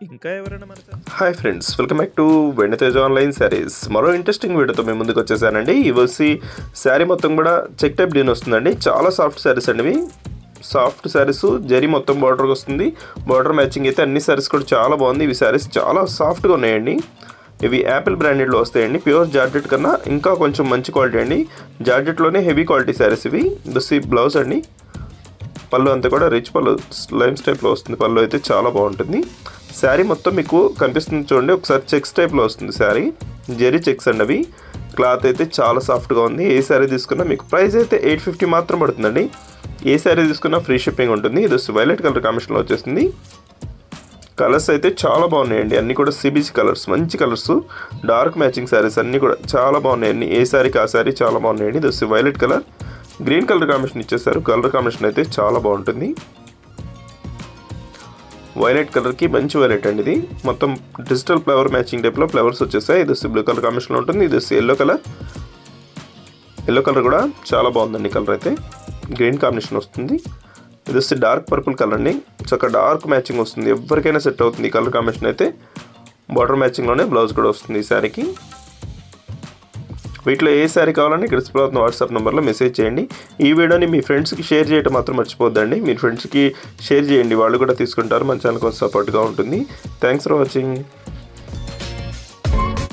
ఇంకా ఎవరైనా మన hi friends, welcome back to Vennateja online sarees. మరో ఇంట్రెస్టింగ్ వీడియోతో మేము ముందుకు వచ్చేసానండి. ఇవి శారీ మొత్తం కూడా చెక్ టైప్ డిజైన్ వస్తుందండి. చాలా సాఫ్ట్ శారీస్ అండి. ఇవి సాఫ్ట్ శారీస్, జరీ మొత్తం బార్డర్కి వస్తుంది. బార్డర్ మ్యాచింగ్ అయితే అన్ని శారీస్ కూడా చాలా బాగుంది. ఇవి శారీస్ చాలా సాఫ్ట్గా ఉన్నాయండి. ఇవి యాపిల్ బ్రాండెడ్లో వస్తాయండి. ప్యూర్ జార్జెట్ కన్నా ఇంకా కొంచెం మంచి క్వాలిటీ అండి. జార్జెట్లోనే హెవీ క్వాలిటీ శారీస్ ఇవి. బ్లౌజ్ అండి. పళ్ళు అంతా కూడా రిచ్ పళ్ళు లైమ్స్ టైప్లో వస్తుంది. పళ్ళు అయితే చాలా బాగుంటుంది. శారీ మొత్తం మీకు కనిపిస్తుంది చూడండి. ఒకసారి చెక్స్ టైప్లో వస్తుంది శారీ. జెరీ చెక్స్ అండి అవి. క్లాత్ అయితే చాలా సాఫ్ట్గా ఉంది. ఏ శారీ తీసుకున్నా మీకు ప్రైస్ అయితే 850 మాత్రం పడుతుందండి. ఏ శారీ తీసుకున్నా ఫ్రీ షిప్పింగ్ ఉంటుంది. ఇది వైలెట్ కలర్ కాంబినేషన్లో వచ్చేసింది. కలర్స్ అయితే చాలా బాగున్నాయండి. అన్నీ కూడా సిబిసి కలర్స్, మంచి కలర్స్, డార్క్ మ్యాచింగ్ శారీస్ అన్నీ కూడా చాలా బాగున్నాయండి. ఏ శారీకి ఆ శారీ చాలా బాగున్నాయండి. ఇది violet colour, green colour combination ఇచ్చేసారు. కలర్ కాంబినేషన్ అయితే చాలా బాగుంటుంది. వైలెట్ కలర్కి మంచి వైలెట్ అండి. ఇది మొత్తం డిజిటల్ ఫ్లవర్ మ్యాచింగ్ టైప్లో ఫ్లవర్స్ వచ్చేసాయి. ఇది బ్లూ కలర్ కాంబినేషన్లో ఉంటుంది. ఇది ఎల్లో కలర్ కూడా చాలా బాగుందండి. కలర్ అయితే గ్రీన్ కాంబినేషన్ వస్తుంది. ఇది డార్క్ పర్పుల్ కలర్ అండి. చక్కగా డార్క్ మ్యాచింగ్ వస్తుంది. ఎవరికైనా సెట్ అవుతుంది ఈ కలర్ కాంబినేషన్ అయితే. బార్డర్ మ్యాచింగ్లోనే బ్లౌజ్ కూడా వస్తుంది ఈ శారీకి. వీటిలో ఏ శారీ కావాలని ఇక్కడ డిస్ప్లే అవుతున్న వాట్సాప్ నెంబర్లో మెసేజ్ చేయండి. ఈ వీడియోని మీ ఫ్రెండ్స్కి షేర్ చేయడం మాత్రం మర్చిపోద్దండి. మీ ఫ్రెండ్స్కి షేర్ చేయండి, వాళ్ళు కూడా తీసుకుంటారు. మన ఛానల్ కొంచెం సపోర్ట్గా ఉంటుంది. Thanks for watching.